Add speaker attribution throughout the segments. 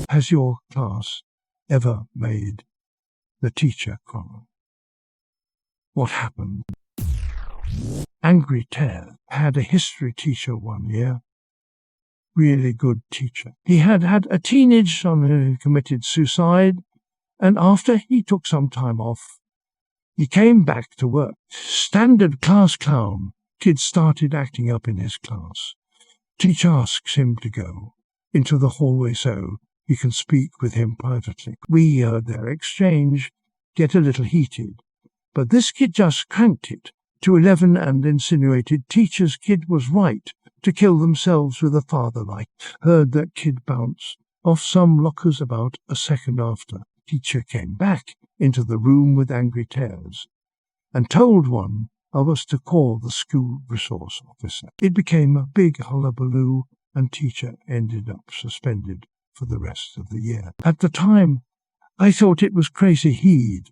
Speaker 1: Has your class ever made the teacher cry? What happened? Angry Ted had a history teacher one year. Really good teacher. He had had a teenage son who committed suicide, and after he took some time off, he came back to work. Standard class clown. Kids started acting up in his class. Teacher asks him to go into the hallway so he can speak with him privately. We heard their exchange get a little heated, but this kid just cranked it to 11 and insinuated teacher's kid was right to kill themselves with a father-like. Heard that kid bounce off some lockers about a second after. Teacher came back into the room with angry tears and told one of us to call the school resource officer. It became a big hullabaloo and teacher ended up suspended for the rest of the year. At the time, I thought it was crazy he'd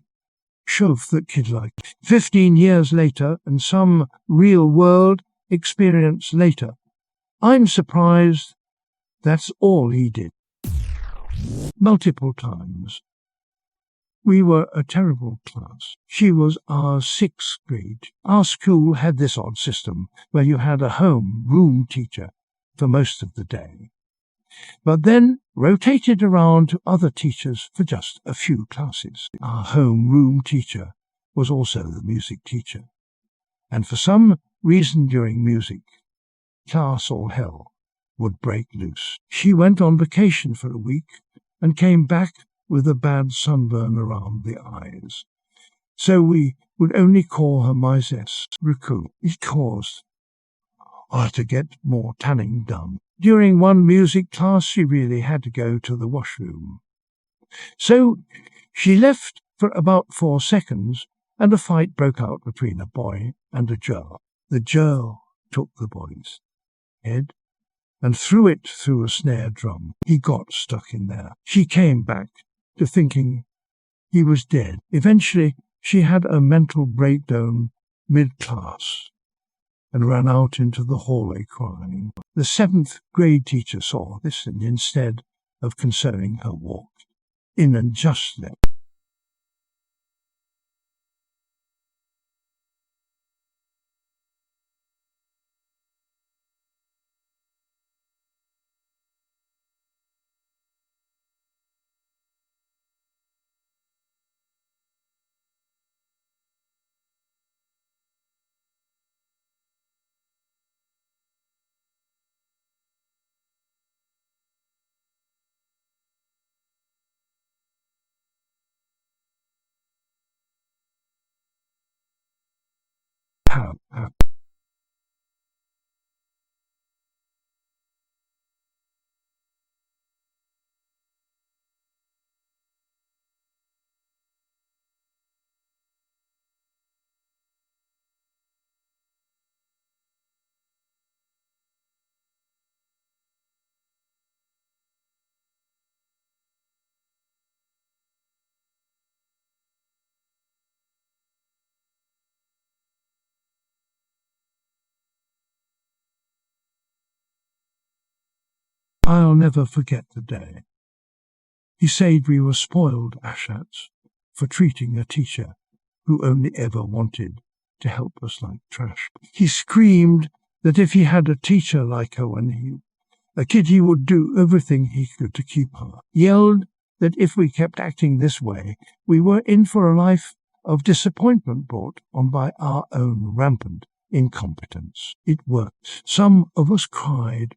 Speaker 1: shove that kid like. 15 years later and some real-world experience later, I'm surprised that's all he did. Multiple times. We were a terrible class. She was our 6th grade. Our school had this odd system where you had a home room teacher for most of the day, but then rotated around to other teachers for just a few classes. Our home room teacher was also the music teacher, and for some reason during music, class all hell would break loose. She went on vacation for a week and came back with a bad sunburn around the eyes, so we would only call her Mises Ruku. It caused her to get more tanning done. During one music class, she really had to go to the washroom. So she left for about 4 seconds, and a fight broke out between a boy and a girl. The girl took the boy's head and threw it through a snare drum. He got stuck in there. She came back to thinking he was dead. Eventually, she had a mental breakdown mid-class and ran out into the hallway crying. The 7th grade teacher saw this and instead of consoling her walked in and just left. I'll never forget the day. He said we were spoiled ashats for treating a teacher who only ever wanted to help us like trash. He screamed that if he had a teacher like her he would do everything he could to keep her. Yelled that if we kept acting this way, we were in for a life of disappointment brought on by our own rampant incompetence. It worked. Some of us cried,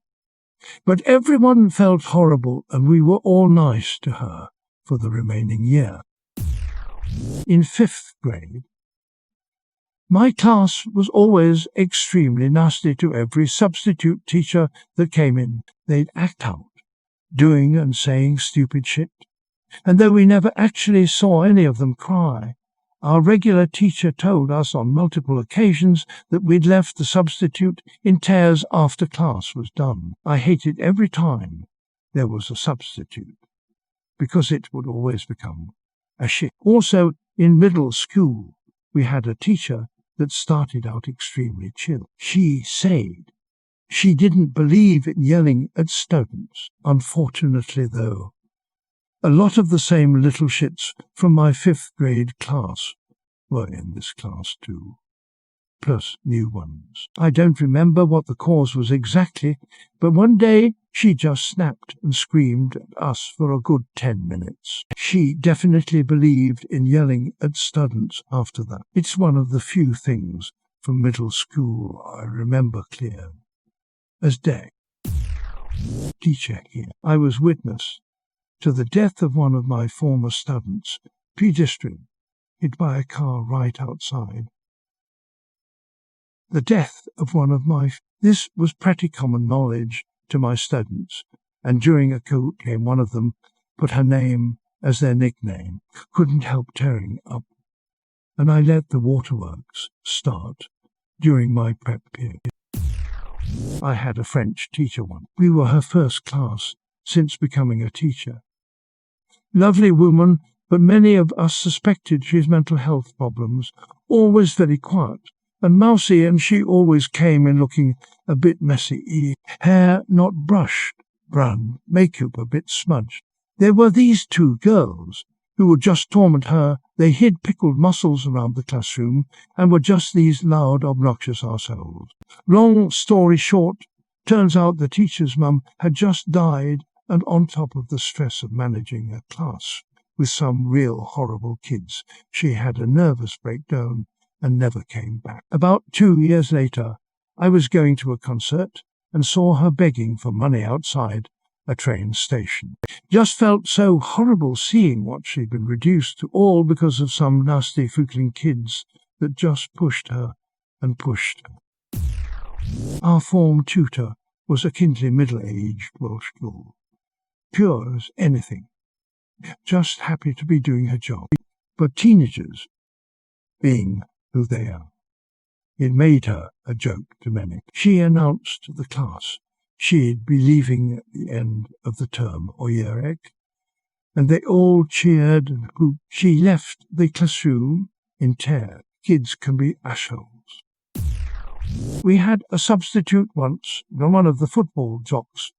Speaker 1: but everyone felt horrible and we were all nice to her for the remaining year. In 5th grade, my class was always extremely nasty to every substitute teacher that came in. They'd act out, doing and saying stupid shit, and though we never actually saw any of them cry, our regular teacher told us on multiple occasions that we'd left the substitute in tears after class was done. I hated every time there was a substitute, because it would always become a shit. Also, in middle school, we had a teacher that started out extremely chill. She said she didn't believe in yelling at students. Unfortunately, though, A lot of the same little shits from my 5th grade class were in this class too, plus new ones. I don't remember what the cause was exactly, but one day she just snapped and screamed at us for a good 10 minutes. She definitely believed in yelling at students after that. It's one of the few things from middle school I remember clear as day. Teacher here. I was witness to the death of one of my former students, pedestrian, hit by a car right outside. The death of one of this was pretty common knowledge to my students, and during a court game one of them put her name as their nickname. Couldn't help tearing up, and I let the waterworks start during my prep period. I had a French teacher once. We were her first class since becoming a teacher. Lovely woman, but many of us suspected she had mental health problems, always very quiet and mousy, and she always came in looking a bit messy. Hair not brushed, brown, makeup a bit smudged. There were these 2 girls who would just torment her. They hid pickled mussels around the classroom and were just these loud, obnoxious assholes. Long story short, turns out the teacher's mum had just died, and on top of the stress of managing a class with some real horrible kids, she had a nervous breakdown and never came back. About 2 years later, I was going to a concert and saw her begging for money outside a train station. Just felt so horrible seeing what she'd been reduced to, all because of some nasty footling kids that just pushed her and pushed her. Our form tutor was a kindly middle-aged Welsh girl, pure as anything, just happy to be doing her job. But teenagers, being who they are, it made her a joke to many. She announced to the class she'd be leaving at the end of the term or year egg, and they all cheered and whooped. She left the classroom in tears. Kids can be assholes. We had a substitute once, and one of the football jocks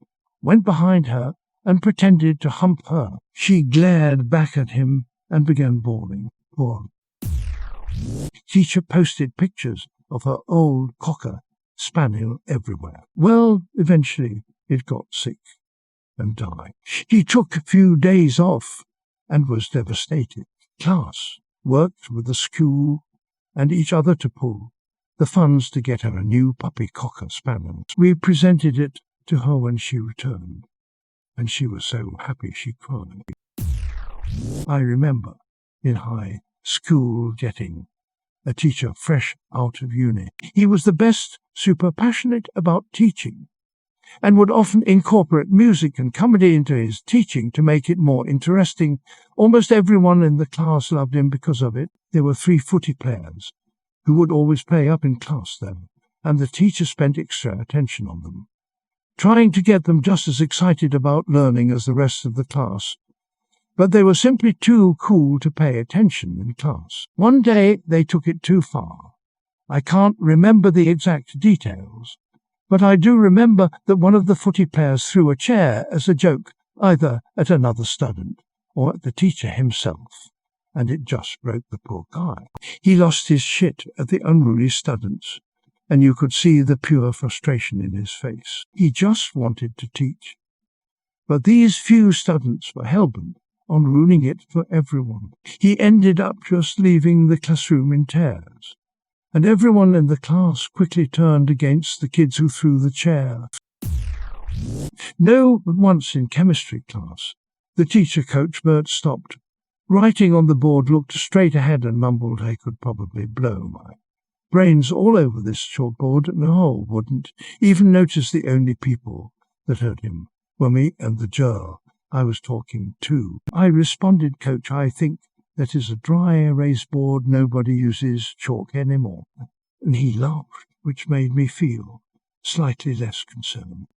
Speaker 1: went behind her and pretended to hump her. She glared back at him and began bawling. Teacher posted pictures of her old cocker spaniel everywhere. Well, eventually it got sick and died. She took a few days off and was devastated. Class worked with the school and each other to pull the funds to get her a new puppy cocker spaniel. We presented it to her when she returned, and she was so happy she cried. I remember in high school getting a teacher fresh out of uni. He was the best, super passionate about teaching, and would often incorporate music and comedy into his teaching to make it more interesting. Almost everyone in the class loved him because of it. There were 3 footy players who would always play up in class then, and the teacher spent extra attention on them, trying to get them just as excited about learning as the rest of the class. But they were simply too cool to pay attention in class. One day they took it too far. I can't remember the exact details, but I do remember that one of the footy players threw a chair as a joke, either at another student or at the teacher himself, and it just broke the poor guy. He lost his shit at the unruly students, and you could see the pure frustration in his face. He just wanted to teach. But these few students were hellbent on ruining it for everyone. He ended up just leaving the classroom in tears, and everyone in the class quickly turned against the kids who threw the chair. No, but once in chemistry class, the teacher, Coach Bert, stopped. Writing on the board, looked straight ahead and mumbled, "I could probably blow my brains all over this chalkboard, and Hole wouldn't even notice." The only people that heard him were me and the girl I was talking to. I responded, "Coach, I think that is a dry erase board. Nobody uses chalk anymore." And he laughed, which made me feel slightly less concerned.